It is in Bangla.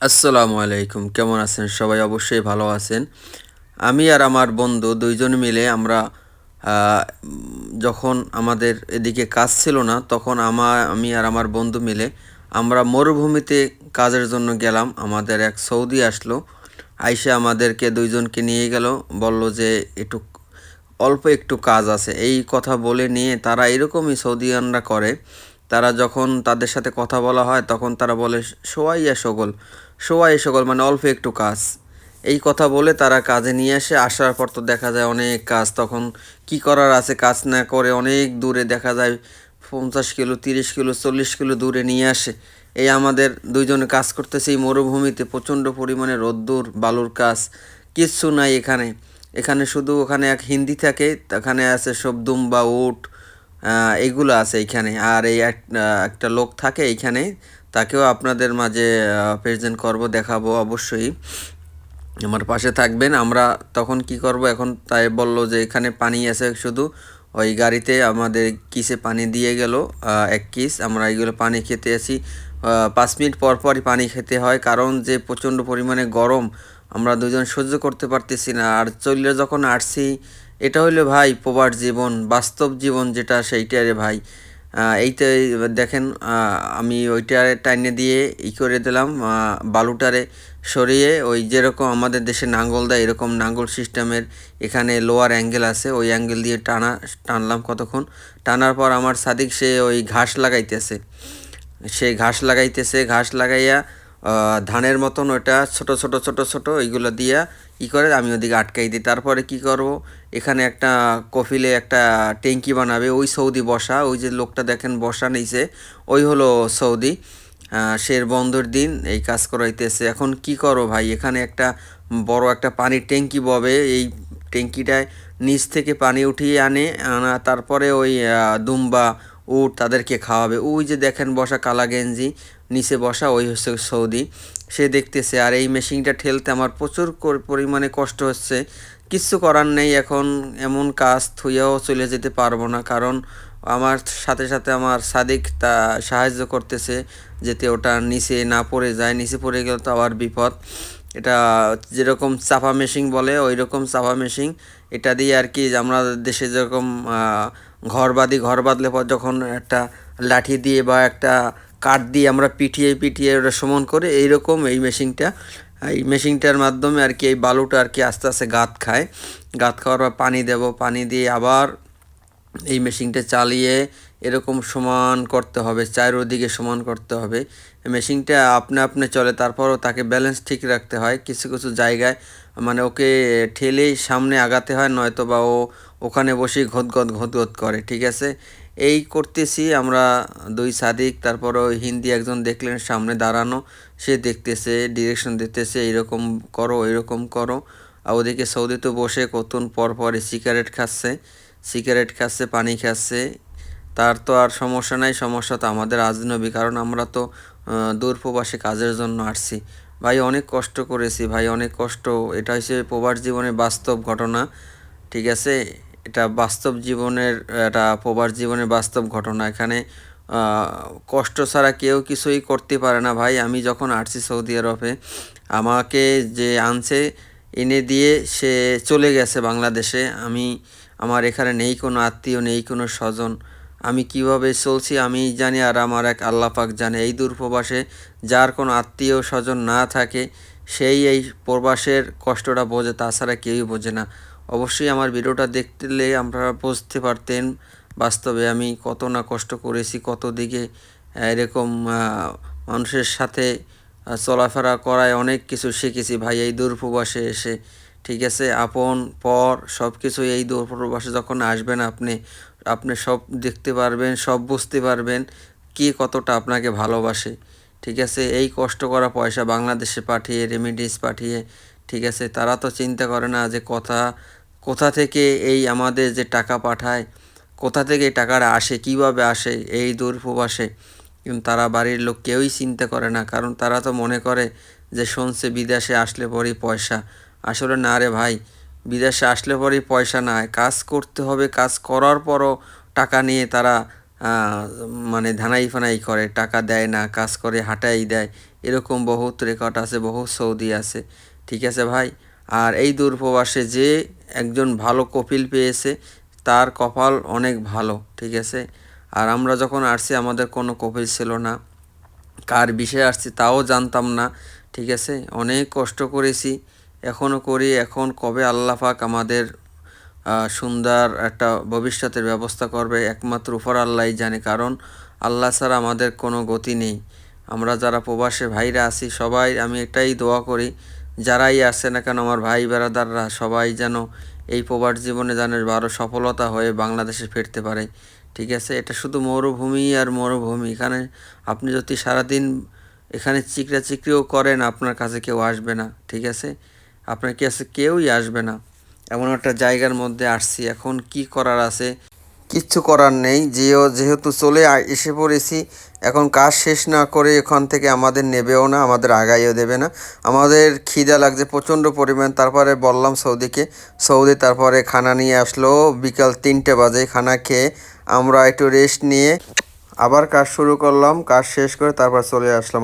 আসসালামু আলাইকুম। কেমন আছেন সবাই? অবশ্যই ভালো আছেন। আমি আর আমার বন্ধু ২ জন মিলে আমরা যখন আমাদের এদিকে কাজ ছিল না, তখন আমি আর আমার বন্ধু মিলে আমরা মরুভূমিতে কাজের জন্য গেলাম। আমাদের এক সৌদি আসলো। আইসা আমাদেরকে ২ জনকে নিয়ে গেল। বলল যে, একটু অল্প একটু কাজ আছে। এই কথা বলে নিয়ে তারা এরকমই সৌদিয়ানরা করে। তারা যখন তাদের সাথে কথা বলা হয় তখন তারা বলে, "সোয়াইয়া শগল, সোয়াই শগল" মানে অল্প একটু কাজ। এই কথা বলে তারা কাজে নিয়ে আসে। আসার পর তো দেখা যায় অনেক কাজ। তখন কি করার আছে কাজ না করে অনেক দূরে দেখা যায় ৫০ কিলো, ৩০ কিলো, ৪০ কিলো দূরে নিয়ে আসে। এই আমাদের ২ জনে কাজ করতেছে এই মরুভূমিতে প্রচণ্ড পরিমাণে রোদ্দুর, বালুর কাজ। কিচ্ছু নাই এখানে। এখানে শুধু ওখানে এক হিন্দি থাকে, ওখানে আছে সব দুম্বা, উট, এগুলো আছে এইখানে। আর এই একটা লোক থাকে এইখানে, তাকেও আপনাদের মাঝে প্রেজেন্ট করব, দেখাবো অবশ্যই। আমার পাশে থাকবেন। আমরা তখন কি করব এখন তাই বলল যে এখানে পানি আছে শুধু। ওই গাড়িতে আমাদের কিসে পানি দিয়ে গেল ১ কিস। আমরা এগুলো পানি খেতে আছি। ৫ মিনিট পর পরই পানি খেতে হয় কারণ যে প্রচণ্ড পরিমাণে গরম আমরা ২ জন সহ্য করতে পারতেছি না। আর চইলা যখন আসছি এটা হইলো ভাই প্রবাস জীবন, বাস্তব জীবন যেটা সেইটারে ভাই। এইটাই দেখেন, আমি ওইটারে টাইনে দিয়ে করে দিলাম, বালুটারে সরিয়ে ওই যেরকম আমাদের দেশে নাঙ্গল দেয় এরকম নাঙ্গল সিস্টেমের এখানে লোয়ার অ্যাঙ্গেল আছে, ওই অ্যাঙ্গেল দিয়ে টানলাম কতক্ষণ। টানার পর আমার সাদিক সে ওই ঘাস লাগাইতেছে। সে ঘাস লাগাইতেছে, ঘাস লাগাইয়া ধানের মতন ওটা ছোট ছোট ছোট ছোট ওইগুলো দিয়া ই করে আমি ওদিকে আটকাই দিই। তারপরে কি করব, এখানে একটা কফিলে একটা ট্যাঙ্কি বানাবে, ওই সৌদি বসা, ওই যে লোকটা দেখেন বসা নিচে, ওই হলো সৌদি। সে বন্ধের দিন এই কাজ করাইতেছে। এখন কি করো ভাই, এখানে একটা বড় একটা পানির ট্যাঙ্কি ববে, এই ট্যাঙ্কিটায় নিচ থেকে পানি উঠিয়ে আনা তারপরে ওই দুম্বা, উট তাদেরকে খাওয়াবে। ওই যে দেখেন বসা কালা গেঞ্জি নিচে বসা, ওই হচ্ছে সৌদি। সে দেখতেছে আর এই মেশিনটা ঠেলতে আমার প্রচুর পরিমাণে কষ্ট হচ্ছে। কিচ্ছু করার নেই, এখন এমন কাজ থুইয়াও চলে যেতে পারবো না কারণ আমার সাথে সাথে আমার সাদিক তা সাহায্য করতেছে যাতে ওটা নিচে না পড়ে যায়। নিচে পড়ে গেলে তো আবার বিপদ। এটা যেরকম চাপা মেশিন বলে ওই রকম চাপা মেশিন। এটা দিয়ে আর কি আমরা দেশে যেরকম ঘর বাঁধলে পর যখন একটা লাঠি দিয়ে বা একটা কাঠ দিয়ে আমরা পিটিয়ে পিটিয়ে ওটা সমান করে, এইরকম এই মেশিনটার মাধ্যমে আর কি এই বালুটা আর কি আস্তে আস্তে গাঁত খায়। গাঁত খাওয়ার পর পানি দেব, পানি দিয়ে আবার এই মেশিনটা চালিয়ে এরকম সমান করতে হবে, চারিদিকে সমান করতে হবে। মেশিনটা আপনা আপনি চলে, তারপরও তাকে ব্যালেন্স ঠিক রাখতে হয়। কিছু কিছু জায়গায় মানে ওকে ঠেলেই সামনে আগাতে হয়, নয়তো বা ও ওখানে বসেই ঘদঘদ করে, ঠিক আছে? এই করতেছি আমরা ২ সাদিক, তারপর ওই হিন্দি একজন দেখলেন সামনে দাঁড়ানো, সে দেখতেছে, ডিরেকশন দিতেছে, এইরকম করো, এইরকম করো। আর ওদিকে সৌদিতে বসে কতক্ষণ পর পরই সিগারেট খাচ্ছে, পানি খাচ্ছে। তার তো আর সমস্যা নাই, সমস্যা তো আমাদের আজনবী, কারণ আমরা তো দূর প্রবাসে কাজের জন্য আসছি। ভাই অনেক কষ্ট করেছি ভাই, অনেক কষ্ট। এটা হচ্ছে প্রবাস জীবনের বাস্তব ঘটনা, ঠিক আছে? এটা বাস্তব জীবনের, এটা প্রবাস জীবনের বাস্তব ঘটনা। এখানে কষ্ট ছাড়া কেউ কিছুই করতে পারে না ভাই। আমি যখন আসছি সৌদি আরবে, আমাকে যে আনছে এনে দিয়ে সে চলে গেছে বাংলাদেশে। আমার এখানে নেই কোনো আত্মীয়, নেই কোনো স্বজন। আমি কিভাবে চলছি আমি জানি আর আমার এক আল্লাহ পাক জানে। এই দূর প্রবাসে যার কোনো আত্মীয় স্বজন না থাকে সেই এই প্রবাসের কষ্টটা বোঝে, তাছাড়া কেউই বোঝে না। অবশ্যই আমার ভিডিওটা দেখলে আপনারা বুঝতে পারতেন বাস্তবে আমি কত না কষ্ট করেছি, কত দিকে এরকম মানুষের সাথে চলাফেরা করায় অনেক কিছু শিখেছি ভাই এই দূর প্রবাসে এসে, ঠিক আছে? আপন পর সব কিছুই এই দূর প্রবাসে যখন আসবেন আপনি আপনি সব দেখতে পারবেন, সব বুঝতে পারবেন কে কতটা আপনাকে ভালোবাসে, ঠিক আছে? এই কষ্ট করা পয়সা বাংলাদেশে পাঠিয়ে, রেমিডিস পাঠিয়ে, ঠিক আছে? তারা তো চিন্তা করে না যে কোথা থেকে এই আমাদের যে টাকা পাঠায়, কোথা থেকে এই টাকাটা আসে, কিভাবে আসে এই দূর প্রবাসে। কিন্তু তারা বাড়ির লোক কেউই চিন্তা করে না, কারণ তারা তো মনে করে যে শুনছে বিদেশে আসলে পরেই পয়সা। আসলে না রে ভাই, বিদেশে আসলে পরেই পয়সা না, কাজ করতে হবে, কাজ করার পরও টাকা নিয়ে তারা মানে ধানাই ফানাই করে, টাকা দেয় না, কাজ করে হাঁটাই দেয়, এরকম বহুত রেকর্ড আছে, বহুত সৌদি আছে। ঠিক আছে ভাই। আর এই দূরপ্রবাসে যে একজন ভালো কপিল পেয়েছে তার কপাল অনেক ভালো। ঠিক আছে। আর আমরা যখন আসছি আমাদের কোনো কপিল ছিল না, কার বিষয়ে আসছি তাও জানতাম না। ঠিক আছে। অনেক কষ্ট করেছি, এখনও করি। এখন কবে আল্লাহ পাক আমাদের সুন্দর একটা ভবিষ্যতের ব্যবস্থা করবে একমাত্র উপর আল্লাহই জানে, কারণ আল্লাহ ছাড়া আমাদের কোনো গতি নেই। আমরা যারা প্রবাসে ভাইরা আছি সবাই, আমি এটাই দোয়া করি যারাই আসে না কেন আমার ভাই বেড়াদাররা সবাই যেন এই প্রবাস জীবনে যেন আরও সফলতা হয়ে বাংলাদেশে ফিরতে পারে। ঠিক আছে। এটা শুধু মরুভূমি আর মরুভূমি, এখানে আপনি যদি সারাদিন এখানে চিকরিও করেন আপনার কাছে কেউ আসবে না। ঠিক আছে। আপনার কাছে কেউই আসবে না, এমন একটা জায়গার মধ্যে আসছি। এখন কি করার আছে, কিচ্ছু করার নেই। যেহেতু এসে পড়েছি, এখন কাজ শেষ না করে এখান থেকে আমাদের নেবেও না, আমাদের আগাইও দেবে না। আমাদের খিদা লাগছে প্রচণ্ড পরিমাণ, তারপরে বললাম সৌদি তারপরে খানা নিয়ে আসলো বিকাল 3টে বাজে। খানা খেয়ে আমরা একটু রেস্ট নিয়ে আবার কাজ শুরু করলাম, কাজ শেষ করে তারপর চলে আসলাম।